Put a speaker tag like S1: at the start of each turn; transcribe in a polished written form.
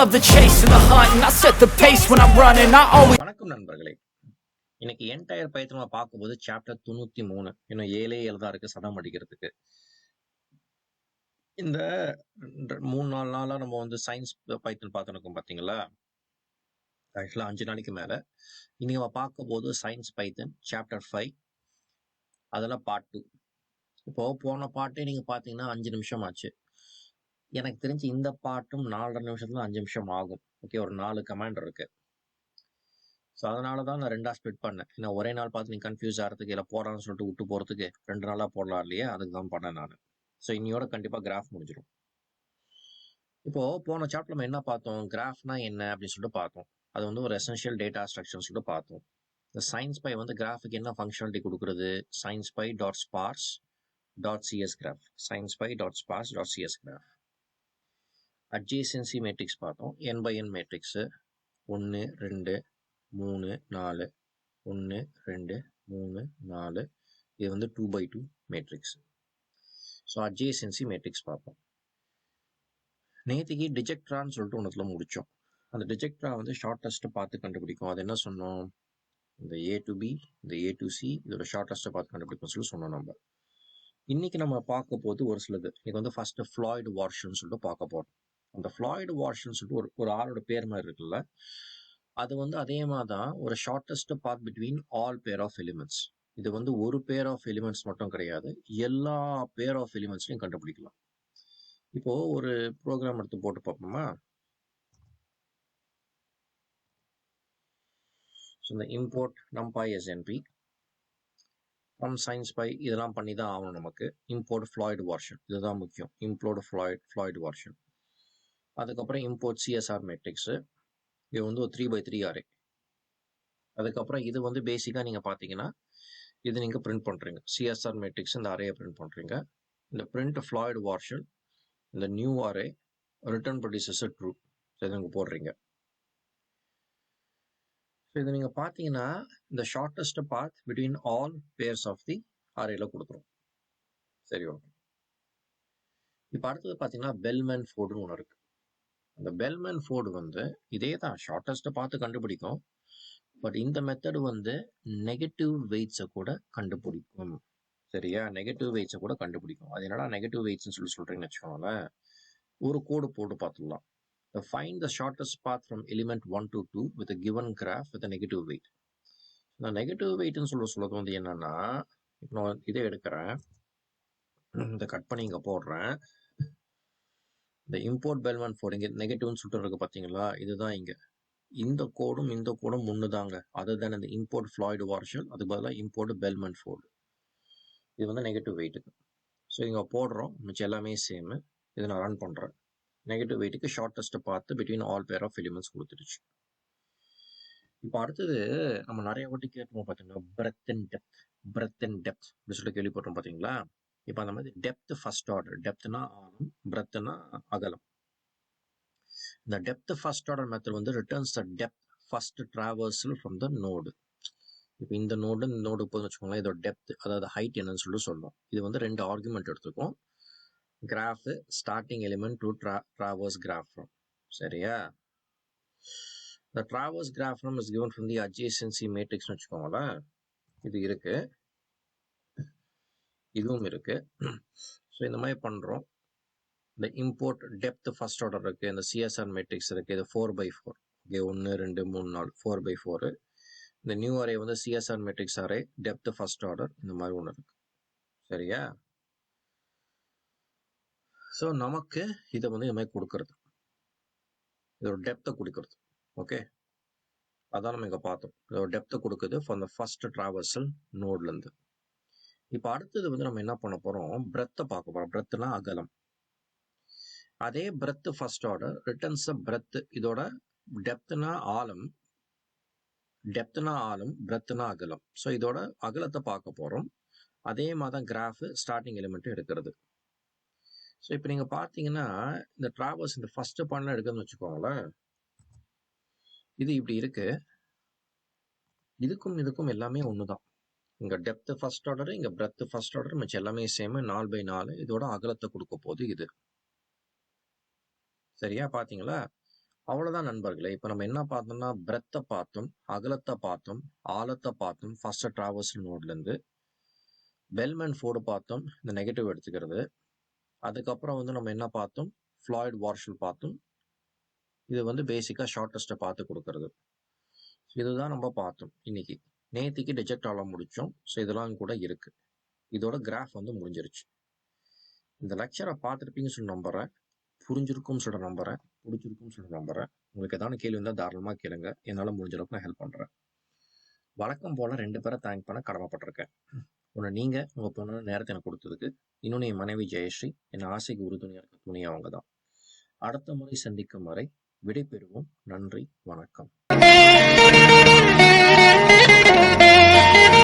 S1: love the chase and the hunt, and I set the pace when I'm running. I always.
S2: வணக்கம் நண்பர்களே. இன்னைக்கு entire பைத்தனை பார்க்கும்போது chapter 93 இன்னும் 7 தான் இருக்கு சதம் அடிக்கிறதுக்கு. இந்த 3-4 நாளா நம்ம வந்து சயின்ஸ் பைத்தன் பார்த்துருக்கோம் பார்த்தீங்களா? ஆக்சுவலாக 5 நாளைக்கு மேலே இன்னைக்கு நம்ம பார்க்க போது சயின்ஸ் பைத்தன் சாப்டர் 5 அதில் பார்ட் 2. இப்போ போன பாட்டே நீங்கள் பார்த்தீங்கன்னா 5 நிமிஷம் ஆச்சு. எனக்கு தெரிஞ்சு இந்த பாட்டும் 4.5 நிமிஷத்துல 5 நிமிஷம் ஆகும். ஓகே, ஒரு 4 கமாண்ட் இருக்கு. ஸோ அதனால தான் நான் 2ஆக ஸ்ப்ளிட் பண்ணேன். ஏன்னா ஒரே நாள் பார்த்து நீங்கள் கன்ஃபியூஸ் ஆகிறதுக்கு இல்லை போடான்னு சொல்லிட்டு விட்டு போகிறதுக்கு 2 நாளாக போடலாம் இல்லையா, அதுக்கு தான் பண்ணேன் நான். ஸோ இன்னையோட கண்டிப்பாக கிராஃப் முடிஞ்சிடும். இப்போது போன சாப்டர் நம்ம என்ன பார்த்தோம், கிராஃப்னா என்ன அப்படின்னு சொல்லிட்டு பார்த்தோம். அது வந்து ஒரு எசென்ஷியல் டேட்டா ஸ்ட்ரக்சர்னு சொல்லிட்டு பார்த்தோம். இந்த SciPy வந்து கிராஃபுக்கு என்ன ஃபங்க்ஷனாலிட்டி கொடுக்குறது, SciPy.sparse.cs graph, SciPy.sparse.cs graph. Adjacency matrix பார்த்தோம், n by n மேட்ரிக்ஸு 1 2 3 4 1 2 3 4, இது வந்து 2 by 2 மேட்ரிக்ஸ். ஸோ அட்ஜேசன்சி மேட்ரிக்ஸ் பார்ப்போம். நேற்றுக்கு டிஜெக்ட்ரான்னு சொல்லிட்டு ஒன்றுத்துல முடித்தோம். அந்த டிஜெக்ட்ரா வந்து ஷார்ட்டஸ்ட்டு பார்த்து கண்டுபிடிக்கும். அது என்ன சொன்னோம், இந்த A to B, இந்த A to C, இதோட ஷார்ட்டஸ்ட்டை பார்த்து கண்டுபிடிக்கும்னு சொல்லி சொன்னோம் நம்ம. இன்னைக்கு நம்ம பார்க்க போது ஒரு சிலது. இன்னைக்கு வந்து ஃபர்ஸ்ட் ஃப்ளாய்டு வார்ஷன் சொல்லிட்டு பார்க்க போகிறோம். அந்த ஃப்ளாய்டு வார்ஷன் சொல்லிட்டு ஒரு ஆளோட பேர் மாதிரி இருக்குல்ல, அது வந்து அதே மாதிரி தான் ஒரு shortest path between all pair of elements. இது வந்து ஒரு பேர் ஆஃப் எலிமெண்ட்ஸ் மட்டும் கிடையாது, எல்லா பேர் ஆஃப் எலிமெண்ட்ஸ்லையும் கண்டுபிடிக்கலாம். இப்போ ஒரு ப்ரோக்ராம் எடுத்து போட்டு பார்ப்போமா. ஸோ இந்த import numpy snp from SciPy இதெல்லாம் பண்ணி தான் ஆகணும் நமக்கு. இம்போர்ட் ஃப்ளாய்டு வார்ஷன் இதுதான் முக்கியம். Import Floyd Warshall. அதுக்கப்புறம் இம்போர்ட் CSR மேட்ரிக்ஸு, இது வந்து ஒரு 3x3 அரே. அதுக்கப்புறம் இது வந்து பேசிக்காக நீங்கள் பார்த்தீங்கன்னா இது நீங்கள் பிரிண்ட் பண்ணுறீங்க. CSR மேட்ரிக்ஸ் இந்த அரேயை பிரிண்ட் பண்ணுறீங்க. இந்த பிரிண்ட் ஃப்ளாய்டு வார்ஷன், இந்த new array return produces true, இதை நீங்கள் போடுறீங்க. ஸோ இது நீங்கள் பார்த்தீங்கன்னா இந்த shortest path between all pairs of the அரேல கொடுத்துரும். சரி, ஓகே. இப்போ அடுத்தது பார்த்தீங்கன்னா பெல்மேன் ஃபோர்டுன்னு ஒன்று இருக்குது. அந்த பெல்மேன் ஃபோர்டு வந்து இதே தான் ஷார்ட்டஸ்ட்டை பார்த்து கண்டுபிடிக்கும். பட் இந்த மெத்தட் வந்து நெகட்டிவ் வெயிட்ஸை கூட கண்டுபிடிக்கும். சரியா, நெகட்டிவ் வெயிட்ஸை கூட கண்டுபிடிக்கும். அது என்னடா நெகட்டிவ் வெயிட்ஸ்ன்னு சொல்கிறீங்கன்னு வச்சுக்கோங்களேன். ஒரு கோடு போட்டு பார்த்துடலாம். Find the shortest path from element 1 to 2 with a given graph with a negative weight. நான் நெகட்டிவ் வெயிட்னு சொல்றது வந்து என்னன்னா, இப்போ நான் இதை எடுக்கிறேன், இதை கட் பண்ணி இங்கே போடுறேன். இந்த இம்போர்ட் பெல்மேன் ஃபோர்டு இங்கே நெகட்டிவ்னு சொல்லிட்டு இருக்கு பார்த்தீங்களா, இதுதான் இங்கே. இந்த கோடும் இந்த கோடும் ஒன்று தாங்க. அது தானே இந்த இம்போர்ட் ஃப்ளாய்டு வார்ஷன், அதுக்கு பதிலாக இம்போர்ட் பெல்மேன் ஃபோர்டு. இது வந்து நெகட்டிவ் வெயிட்டுக்கு. ஸோ இங்கே போடுறோம், மிச்சம் எல்லாமே சேமு. இதை நான் ரன் பண்ணுறேன். நெகட்டிவ் வெயிட்டுக்கு ஷார்ட்டஸ்ட் பார்த்து between all pair of elements கொடுத்துருச்சு. இப்போ அடுத்தது நம்ம நிறைய வாட்டி கேட்போம் பார்த்தீங்கன்னா, பிரெத் அண்ட் டெப்த் அப்படின்னு சொல்லிட்டு கேள்விப்பட்டோம் பார்த்தீங்களா. இப்போ அந்த மாதிரி டெப்த் ஃபர்ஸ்ட் ஆர்டர், டெப்த்னா ஆழம், பிரெத்னா அகலம். இந்த டெப்த் ஃபர்ஸ்ட் ஆர்டர் மெத்தட் வந்து returns the depth first டிராவர்சல் from the node. இப்போ இந்த நோடு போதுன்னு வச்சுக்கோங்களேன், இதோட டெப்த் அதாவது ஹைட் என்னன்னு சொல்லிட்டு சொல்லுவோம். இது வந்து 2 ஆர்குமெண்ட் எடுத்துக்கும். Graph starting element to traverse graph from. சரியா, the traverse graph from is given from the adjacency matrix னு வச்சுக்கோங்களேன். இது இருக்கு, இதுவும் இருக்கு. ஸோ இந்த மாதிரி பண்ணுறோம். இந்த இம்போர்ட் டெப்த் ஃபர்ஸ்ட் ஆர்டர் இருக்குது, இந்த CSR மேட்ரிக்ஸ் இருக்குது, இது 4x4. Okay, 1 2 3 4 4x4. இந்த நியூ அரே வந்து CSR matrix array depth first order, இந்த மாதிரி ஒன்று இருக்கு. சரியா, ஸோ நமக்கு இதை வந்து இந்த மாதிரி கொடுக்கறது, இதோட டெப்த்தை கொடுக்கறது. ஓகே, அதான் நம்ம இங்கே பார்த்தோம். இதோட டெப்த்தை கொடுக்குது ஃபார் த ஃபர்ஸ்ட் ட்ராவர்சல் நோட்லேருந்து. இப்போ அடுத்தது வந்து நம்ம என்ன பண்ண போகிறோம், பிரெத்தை பார்க்க போகிறோம். பிரெத்னா அகலம். அதே breadth first order returns breadth, இதோட டெப்த்னா ஆழம், பிரெத்னா அகலம். ஸோ இதோட அகலத்தை பார்க்க போகிறோம். அதே மாதிரி தான் கிராஃப் ஸ்டார்டிங் எலிமெண்ட் எடுக்கிறது. ஸோ இப்போ நீங்கள் பார்த்தீங்கன்னா இந்த ட்ராவர்ஸ் இந்த ஃபர்ஸ்ட் பாயிண்ட்லாம் எடுக்கிறதுன்னு வச்சுக்கோங்களேன், இது இப்படி இருக்கு. இதுக்கும் எல்லாமே ஒன்று தான். இங்கே டெப்த் ஃபர்ஸ்ட் ஆர்டர், இங்கே பிரெத் ஃபர்ஸ்ட் ஆர்டர், மிச்சம் எல்லாமே சேம் 4x4. இதோட அகலத்தை கொடுக்க போது இது. சரியா பார்த்தீங்களா, அவ்வளவுதான் நண்பர்களே. இப்ப நம்ம என்ன பார்த்தோம்னா பிரெத்தை பார்த்தோம், அகலத்தை பார்த்தோம், ஆழத்தை பார்த்தோம். ஃபர்ஸ்ட் டிராவர்சல் நோட்ல இருந்து பெல்மேன் ஃபோர்டு பார்த்தோம், இந்த நெகட்டிவ் எடுத்துக்கிறது. அதுக்கப்புறம் நம்ம என்ன பார்த்தோம், ஃப்ளாய்ட் வார்ஷல் பார்த்தோம். இது பேசிக்கா ஷார்ட்டஸ்ட்டை பார்த்து கொடுக்கறது. இதுதான் நம்ம பார்த்தோம் இன்னைக்கு. நேத்திக்கு டிஜெக்ட் ஆல முடிச்சோம். ஸோ இதெல்லாம் கூட இருக்கு. இதோட கிராஃப் முடிஞ்சிருச்சு. இந்த லெக்சரை பார்த்துருப்பீங்கன்னு சொல்லி நம்புறேன். புரிஞ்சிருக்கும்னு சொல்ற நம்புறேன். பிடிச்சிருக்கும்னு சொல்லி நம்புறேன். உங்களுக்கு ஏதாவது கேள்வி இருந்தால் தாராளமாக கேளுங்க. என்னால் முடிஞ்ச அளவுக்கு நான் ஹெல்ப் பண்ணுறேன். வழக்கம் போல் 2 பேரை தேங்க் பண்ண கடமைப்பட்டிருக்கேன். ஒன்று நீங்கள் உங்கள் பொண்ணு நேரத்தை எனக்கு கொடுத்ததுக்கு, இன்னொன்று என் மனைவி ஜெயஸ்ரீ, என் ஆசைக்கு உறுதுணையாக இருக்க துணை அவங்க தான். அடுத்த முறை சந்திக்கும் வரை விடை பெறுவோம். நன்றி, வணக்கம்.